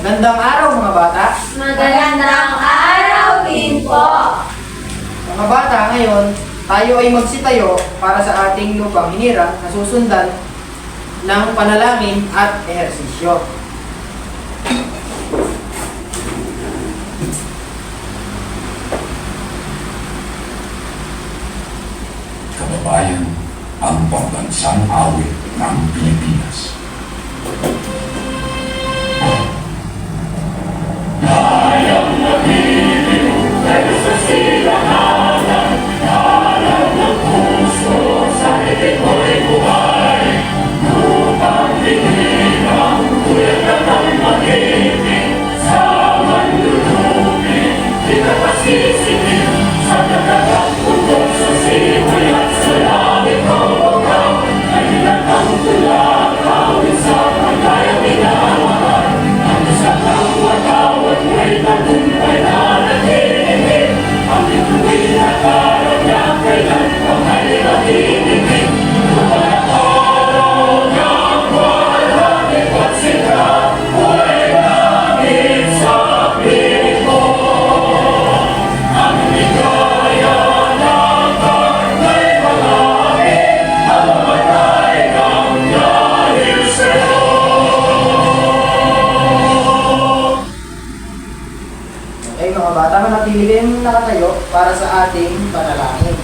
Magandang araw mga bata. Magandang araw din po. Mga bata, ngayon, tayo ay magsitayo para sa ating lupang hinirang na susundan ng panalangin at ehersisyo. Kababayan, ang pambansang awit ng Pilipinas. Okay mga bata, manatili kayong nakatayo para sa ating panalangin.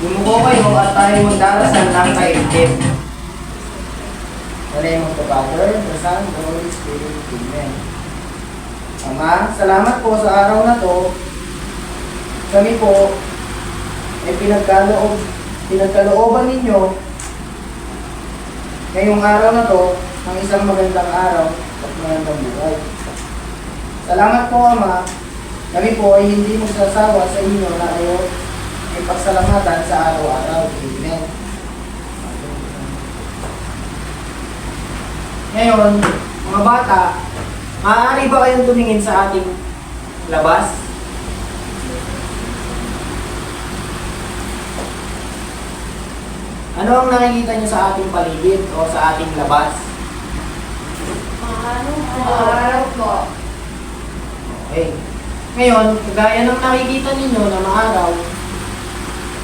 Lumuko kayo at tayo magdarasal ng kaigib. Name of the Father, the Son, the Holy Spirit. Amen. Ama, salamat po sa araw na to. Kami po ay pinagkalooban ninyo ngayong araw na to ng isang magandang araw at magandang buhay. Salamat po, Ama. Kami po ay hindi magsasawa sa inyo na kayo ay pagsalamatan sa araw-araw. Amen. Ngayon, mga bata, maaari ba kayong tumingin sa ating labas? Ano ang nakikita niyo sa ating paligid o sa ating labas? Araw po. Okay. Ngayon, kagaya ng nakikita ninyo na maaraw,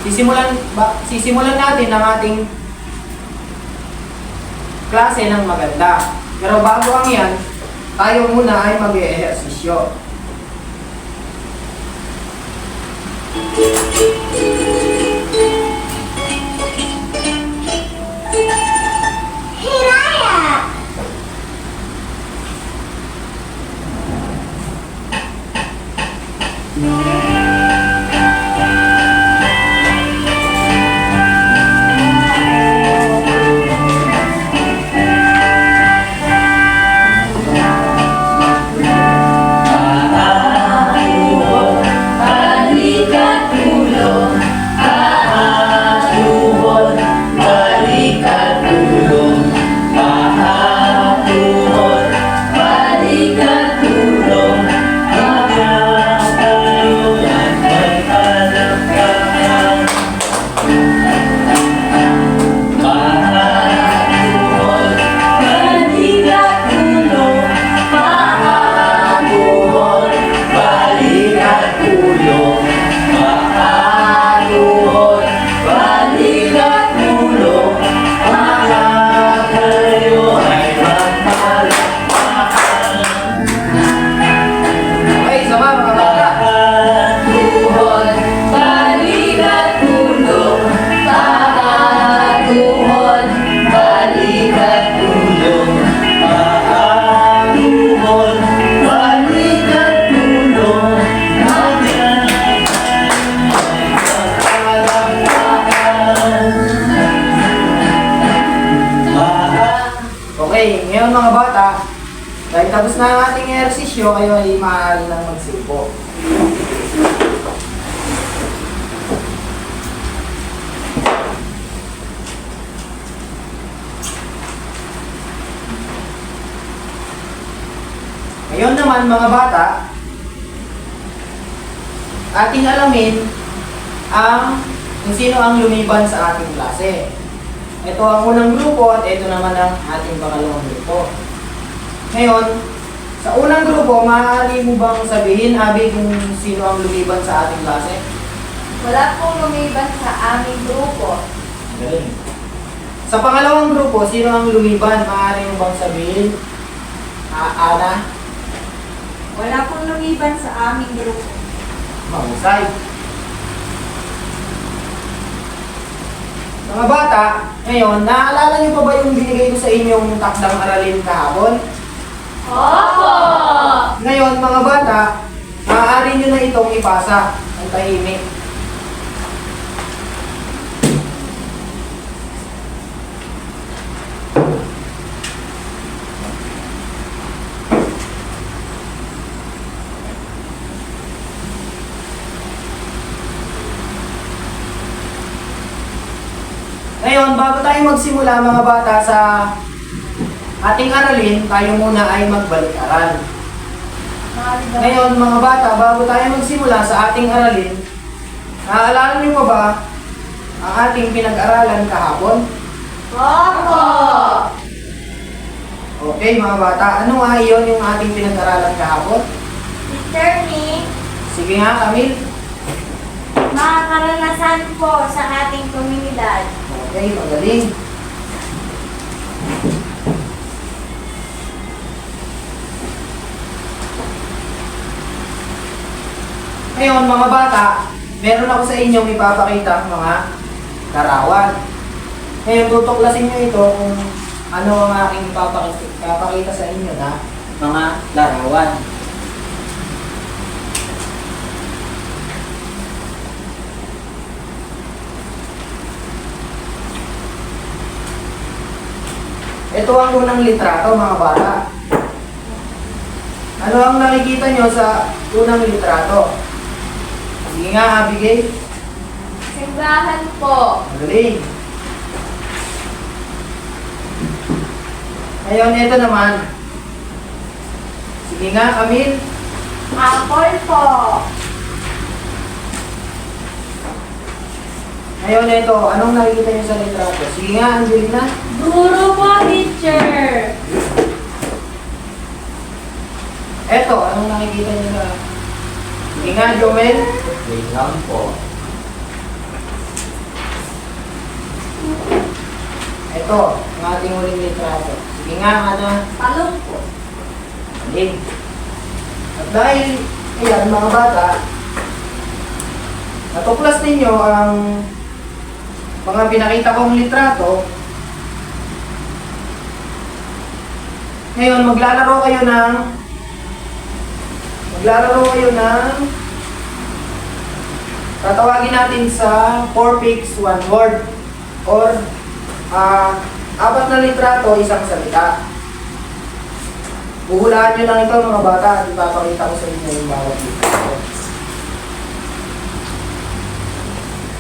sisimulan natin ang ating klase ng maganda. Pero bago ang yan, tayo muna ay mag-ehersisyo. Okay, ngayon mga bata, dahil tapos na ang ating ehersisyo, kayo ay maaari nang magsipo. Ngayon naman mga bata, ating alamin kung sino ang lumiban sa ating klase. Ito ang unang grupo at ito naman ang ating pangalawang grupo. Ngayon, Sa unang grupo, maaari mo bang sabihin, Abi, kung sino ang lumiban sa ating klase? Wala pong lumiban sa aming grupo. Galing. Sa pangalawang grupo, sino ang lumiban? Maaari mo bang sabihin? Ana? Wala pong lumiban sa aming grupo. Mahusay. Mga bata, ngayon, naaalala niyo pa ba yung binigay ko sa inyong takdang aralin kahapon? Opo! Ngayon, mga bata, maaari nyo na itong ipasa ang tahimik. Ngayon, bago tayo magsimula mga bata sa ating aralin, tayo muna ay magbalik-aral. Ngayon mga bata, bago tayo magsimula sa ating aralin, naaalala niyo pa ba ang ating pinag-aralan kahapon? Opo! Okay mga bata, ano nga iyon yung ating pinag-aralan kahapon? Teacher me, Sige nga Camille. mga karanasan po sa ating komunidad. Okay, magaling. Ngayon mga bata, meron ako sa inyong ipapakita mga larawan. Ngayon tutuklasin nyo ito kung ano ang aking ipapakita sa inyo na mga larawan. Ito ang unang litrato mga bata. Ano ang nakikita nyo sa unang litrato? Sige nga, Abigail. Simbahan po. Magaling. Ngayon, ito naman. Sige nga, Camille. Apple po. Ngayon, ito. Anong nakikita nyo sa litrato? Sige nga, Angelina. Guro po, teacher. Ito, anong nakikita nyo sa... Sige nga, Joel. Wait lang po. Ito, ang ating huling litrato. Sige nga, Ana. Talong po. Galing. At dahil, ayan, mga bata, natuklas ninyo ang mga pinakita kong litrato. Ngayon, maglalaro kayo ng tatawagin natin sa 4 pics, 1 word or 4 na litrato, isang salita. Huhulaan nyo lang ito mga bata at ipapakita ko sa inyo yung bawat litrato.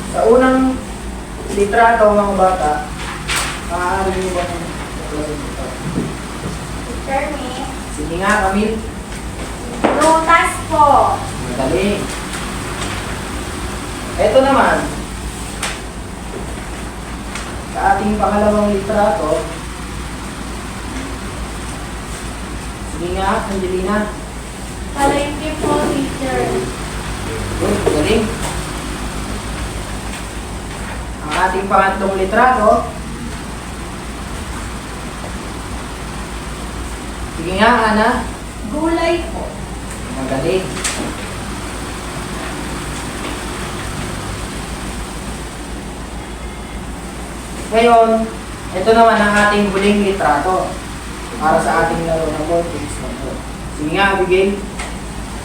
Sa unang litrato mga bata, maaari nyo ba ng Teacher me, sige nga, Camille. prutas po. Madali. Ito naman, sa ating pangalawang litrato, sige nga, Angelina. Palengke po, teacher. Good, magaling. Ang ating pangatlong litrato, sige nga, Ana. Gulay po. Magaling. Ngayon, ito naman ang ating huling litrato para sa ating laro ng politics. Sige nga, Abigail.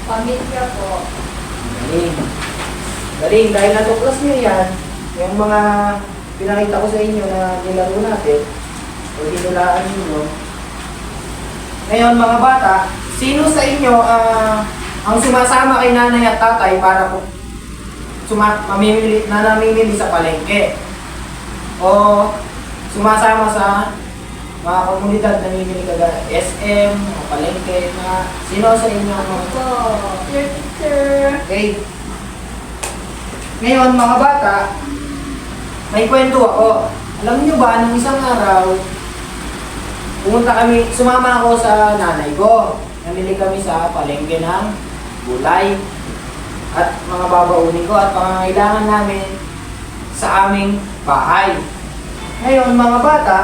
Pamilya po. Galing. Galing, dahil natuklas nyo yan, yung mga pinakita ko sa inyo na nilaro natin, o hinulaan nyo. Ngayon, mga bata, sino sa inyo ang sumasama kay nanay at tatay para po namimili sa palengke? O sumasama sa mga komunidad na namimili kaga SM, o palengke, na sino sa inyo ang Po. Teacher. okay? Ngayon, mga bata, may kwento ako. Alam niyo ba, nung isang araw, sumama ako sa nanay ko. namili kami sa palengke ng gulay at mga babaunin ko at pangangailangan namin sa aming bahay. Ngayon mga bata,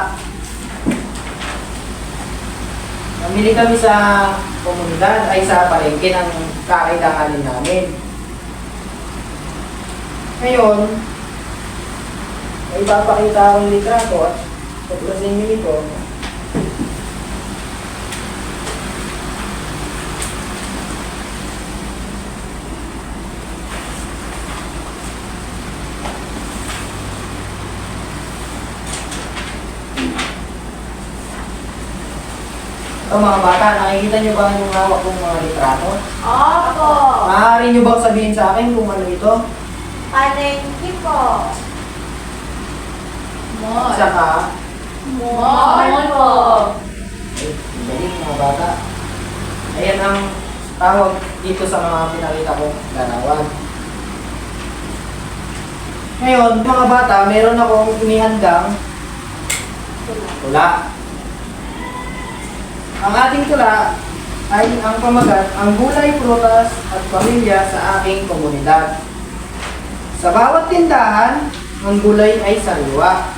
namili kami sa komunidad ay sa palengke ng kakailanganin namin. Ngayon, may ipapakita akong litrato at pagkasin nyo ito. Ito mga bata, nakikita nyo ba yung hawak kong mga litrato? Opo. Maaari nyo bang sabihin sa akin kung ano ito? Palengke po. Mall. Saka, Mall po. ay, galing mga bata. Ayan ang tawag dito sa mga pinakita kong larawan. Ngayon, mga bata, meron akong inihandang tula. Ang ating tula ay ang pamagat, ang gulay, prutas at pamilya sa aking komunidad. Sa bawat tindahan, ang gulay ay sariwa.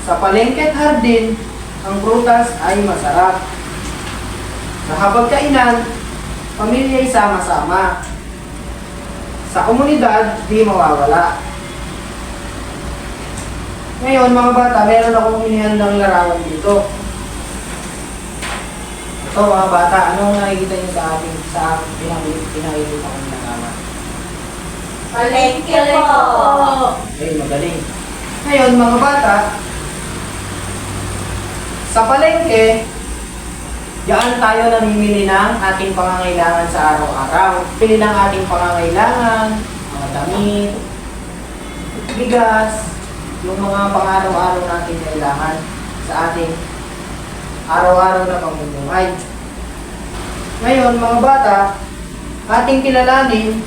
Sa palengke at hardin, ang prutas ay masarap. Sa hapagkainan, pamilya ay sama-sama. Sa komunidad, di mawawala. Ngayon mga bata, meron akong inihandang larawan dito. Ito mga bata, anong nakikita niyo sa ating pinakikita kong larawan? Palengke po. Okay, magaling. Ngayon mga bata, sa palengke, diyan tayo namimili ng ating pangangailangan sa araw-araw. Pili ng ating pangangailangan, mga damit, bigas, yung mga pang-araw-araw natin kailangan sa ating araw-araw na pamumuhay. Ngayon, mga bata, ating kilalanin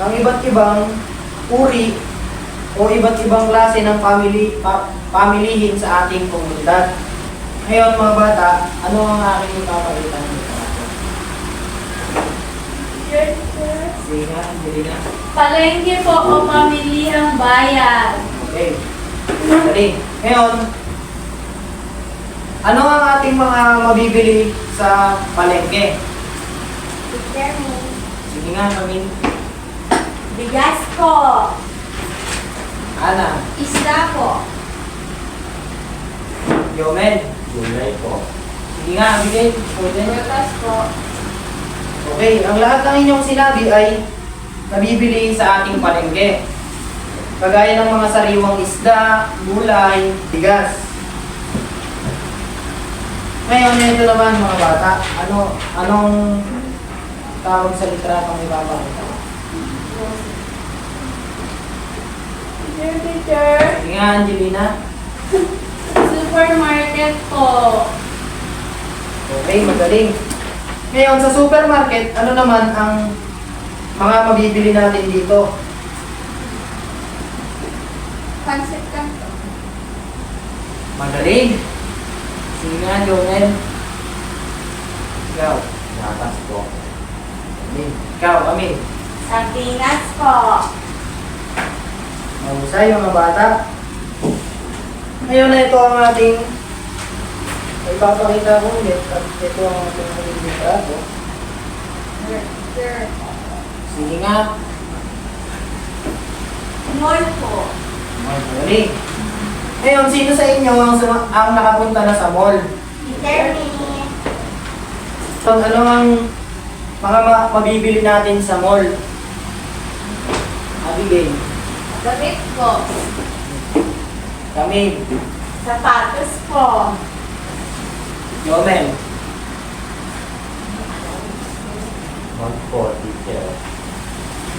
ang iba't ibang uri o iba't ibang klase ng pamilihin sa ating komunidad. Ngayon, mga bata, ano ang aking ipapakita nito? Sige nga, Angelina. Palengke po o pamilihang bayan. Okay. Dali. Ngayon, ano ang ating mga mabibili sa palengke? Sige nga, Camille. Bigas po. Ana, Isda po. Yomel. Gulay po. Sige nga, Abigail. Pwede. Prutas po. Okay, ang lahat ng inyong sinabi ay nabibili sa ating palengke. Kagaya ng mga sariwang isda, gulay, bigas. Ngayon, ito naman mga bata, anong tawag sa litratong ipapakita? Teacher. Sige nga, Angelina. Supermarket po. Okay, magaling. Ngayon, sa supermarket, ano naman ang mga mabibili natin dito? Pancit canton. Magaling. Sige nga, Jonel. Ikaw. Gatas po. Amin. Ikaw, Amin. Sardinas po. Mahusay mga bata. Ngayon na ito ang ating ipapakita ko ulit at ito ang ating litrato. Sige nga. Mall po. Magaling. Ngayon, sino sa inyo ang nakapunta na sa mall? Teacher me. So, ano ang mga mabibili natin sa mall? Abigail. Damit po. Kami. Sapatos po. Yomel. Mag po, teacher.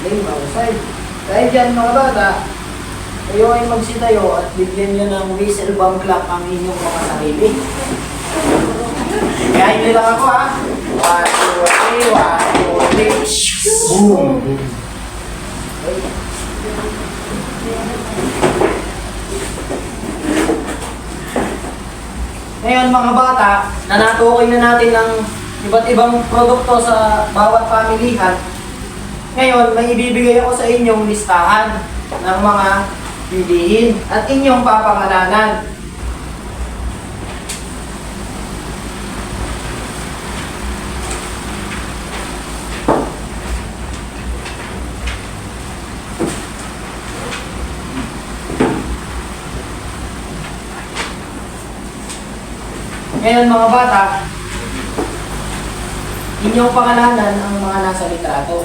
Hindi, mahusay. Dahil dyan mga bata, kayo ay magsitayo at bigyan nyo ng whistle bomb clock ang inyong mga sarili. Kaya nyo lang ako ha. 1, 2, 3, 1, 2, 3. Boom! Okay. Ngayon mga bata, nanatukoy na natin ng iba't ibang produkto sa bawat pamilihan. Ngayon, may ibibigay ako sa inyong listahan ng mga bilihin at inyong papangalanan. Ngayon mga bata, inyong pangalanan ang mga nasa litrato.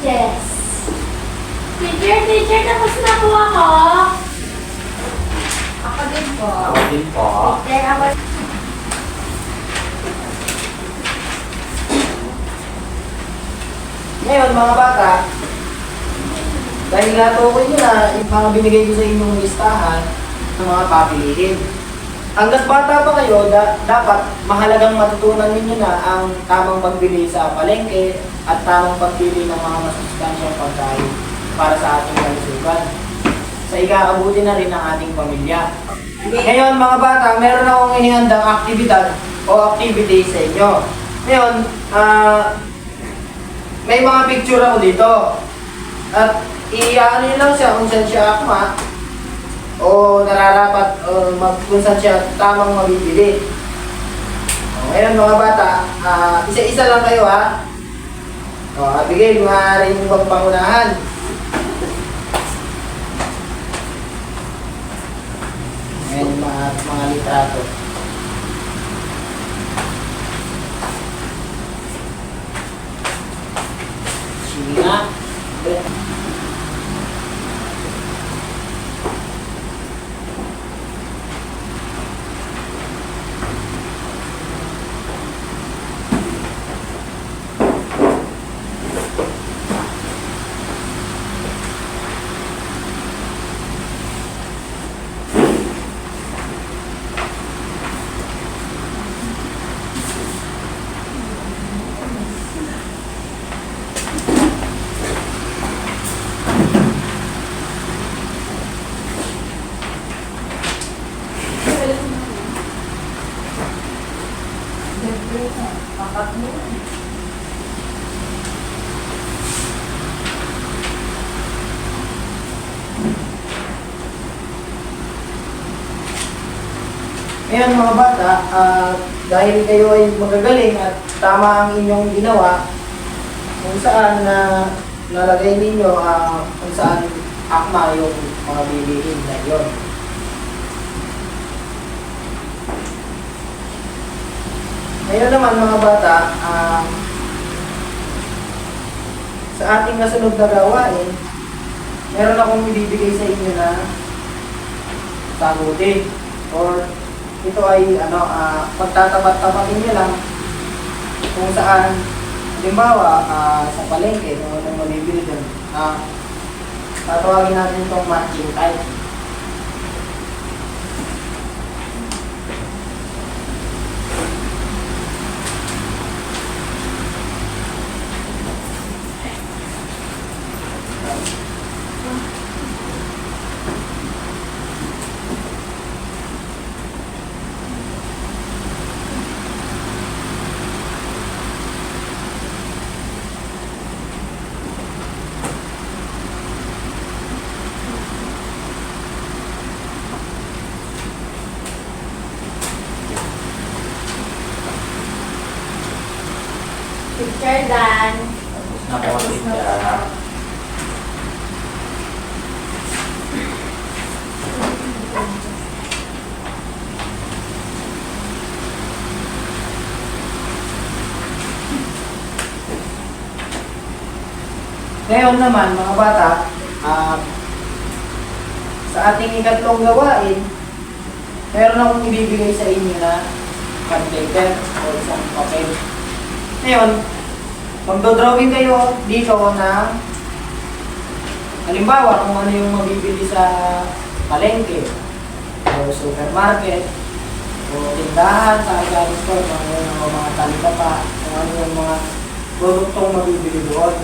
Yes. Teacher, tapos na po ako. Ako din po. Ako din po. Teacher, ako. Ngayon mga bata, dahil natukoy nyo na yung mga binigay ko sa inyong listahan ng mga papilihin. Hanggat bata pa kayo, dapat mahalagang matutunan ninyo na ang tamang pagbili sa palengke at tamang pagpili ng mga masustansyang pagkain para sa ating kalusugan. Sa ikakabuti na rin ng ating pamilya. Ngayon mga bata, meron akong inihandang aktibidad o activity sa inyo. Ngayon, may mga picture ako dito. At i-ano nyo lang siya kung saan siya akma o nararapat o kung saan siya tamang mabibili. Ngayon mga bata, isa-isa lang kayo ha. Bigay, maaaring ibang pangunahan. Ngayon mga litrato. Sige nga. Ngayon mga bata, dahil kayo ay magagaling at tama ang inyong ginawa, kung saan nalagay ninyo kung saan akma yung mga bilihin na yun. Ngayon naman mga bata, sa ating nasunod na gawain, meron akong ibibigay sa inyo na sagutin or ito ay pagtatapat-tapatin nyo lang kung saan, halimbawa, sa palengke, kung anong mabibili doon, tatawagin natin itong matching type. Teacher Dan. Tapos na po, teacher. Ngayon naman, mga bata, sa ating ikatlong gawain, meron akong ibibigay sa inyo na paper o isang papel. Ngayon, magdodrawing kayo dito na halimbawa kung ano yung mabibili sa palengke o supermarket o tindahan sa organic store, kung ano yung mga talipapa, kung ano yung mga produktong mabibili doon.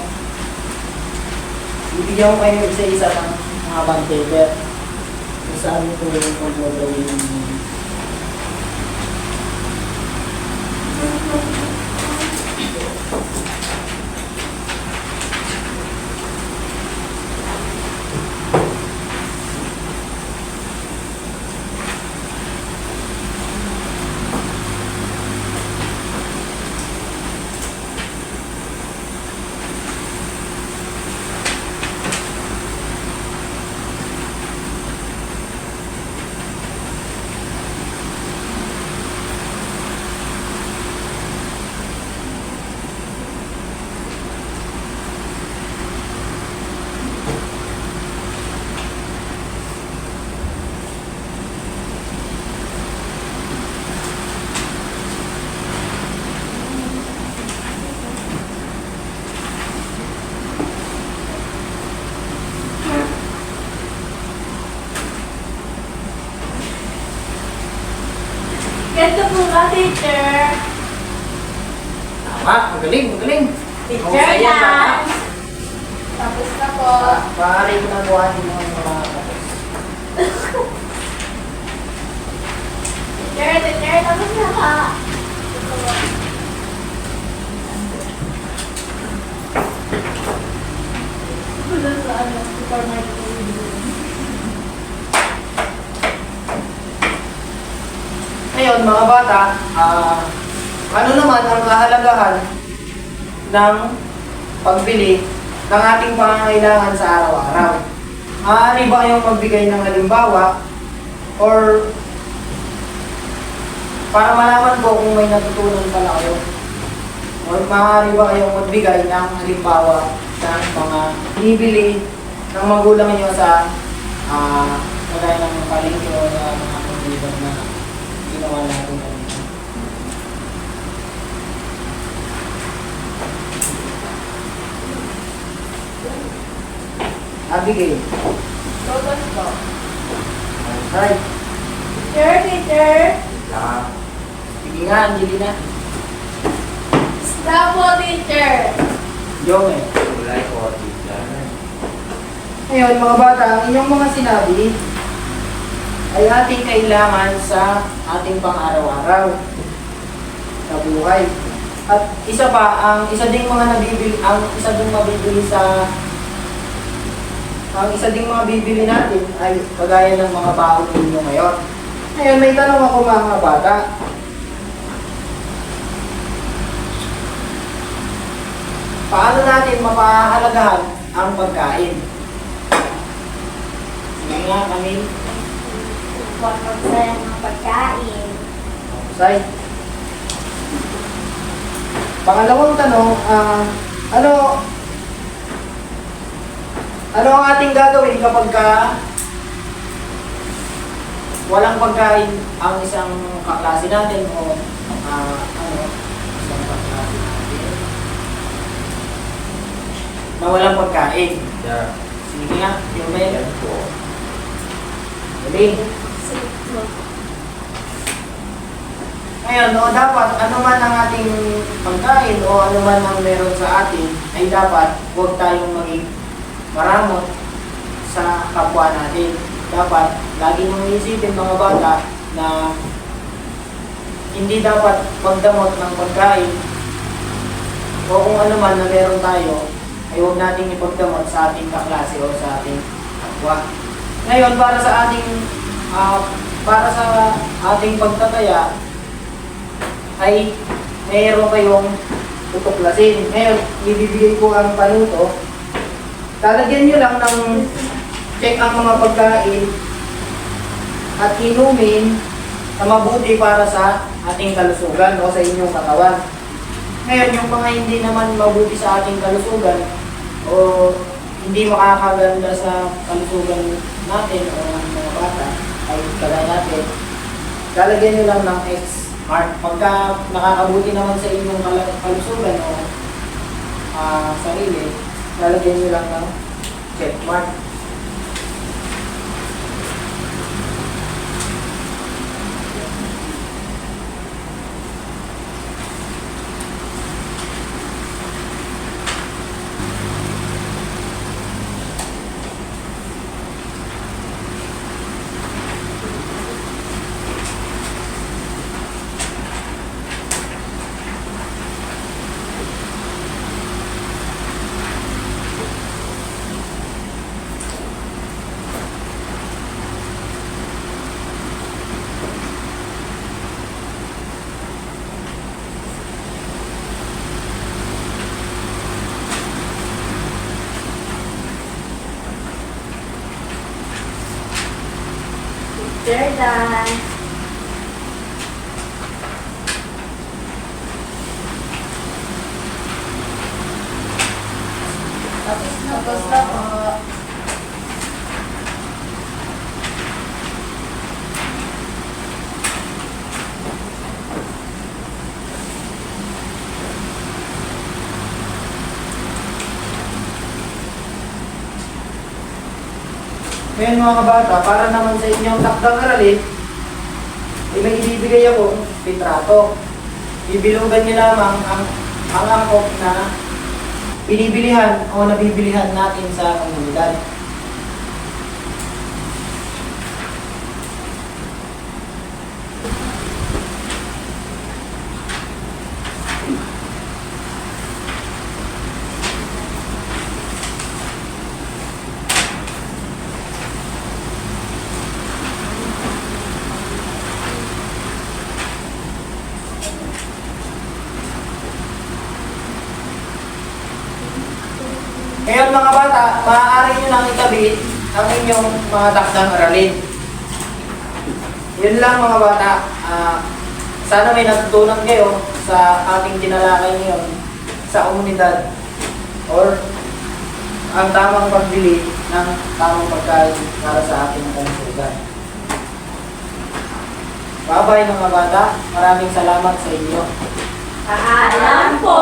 Bibigyan ko kayo isa-isa ng mga bond paper kung saan ito yung pagdodrawing ninyo. Ganito po ba, teacher? Tama, magaling, magaling. Teacher Mahusay yan, bata. yan. Tapos na po. Maaari mo nang buhatin mo yung mga kapos. Teacher, tapos na ka. Wala sa ano, supermarket. Ngayon, mga bata, ano naman ang kahalagahan ng pagbili ng ating pangangailangan sa araw-araw? Maaari ba kayong magbigay ng halimbawa or para malaman ko kung may natutunan pala kayo? Or maaari ba kayong magbigay ng halimbawa ng mga binibili ng magulang niyo sa kagaya ng palengke o sa mga pagbiban na ginawa natin kanina? Abigail. Totos po. Alright. Teacher. Lang. Sige nga, Angelina. Stop po, teacher. Jome. Kulay ko, teacher. Ngayon, mga bata, ang inyong mga sinabi ay ating kailangan sa ating pang-araw-araw sa buhay. At isa pa, ang isa ding mga bibili natin ay kagaya ng mga baon ninyo ngayon. Ngayon, may tanong ako mga bata. Paano natin mapahalagahan ang pagkain? Sige nga, Camille. Huwag magsayang ng pagkain. Say. Pangalawang tanong, ano ang ating gagawin kapag walang pagkain ang isang kaklase natin o isang kaklase natin na walang pagkain? Teacher. Sige nga, yung Yan po. galing. Ngayon, dapat ano man ang ating pagkain o ano man ang meron sa atin ay dapat huwag tayong maging maramot sa kapwa natin. Dapat lagi mong isipin mga bata na hindi dapat magdamot ng pagkain o kung ano man na meron tayo ay huwag nating ipagdamot sa ating kaklase o sa ating kapwa. Ngayon, para sa ating pagtataya ay mayroon kayong tutuklasin. Ngayon, ibibigay ko ang panuto. Lalagyan nyo lang ng check ang mga pagkain at inumin na mabuti para sa ating kalusugan o sa inyong katawan. Ngayon, yung mga hindi naman mabuti sa ating kalusugan, o hindi makakaganda sa kalusugan natin o ng mga bata, ay kagaya natin, lalagyan nyo lang ng X mark. Pagka nakakabuti naman sa inyong kalusugan o sarili, lalagyan nyo lang ng check mark. Jordan. Tapos na po. Ngayon mga kabata, para naman sa inyong takdang aralin, may ibibigay ako, litrato. Bibilugan niyo lamang ang angkop na binibilihan o nabibilihan natin sa komunidad. Ngayon mga bata, maaari nyo nang itabi ang inyong mga takdang aralin. Yun lang mga bata. Sana may natutunan kayo sa ating tinalakay ngayon sa komunidad or ang tamang pagbili ng tamang pagkain para sa ating kalusugan. Bye-bye mga bata. Maraming salamat sa inyo. Paalam po!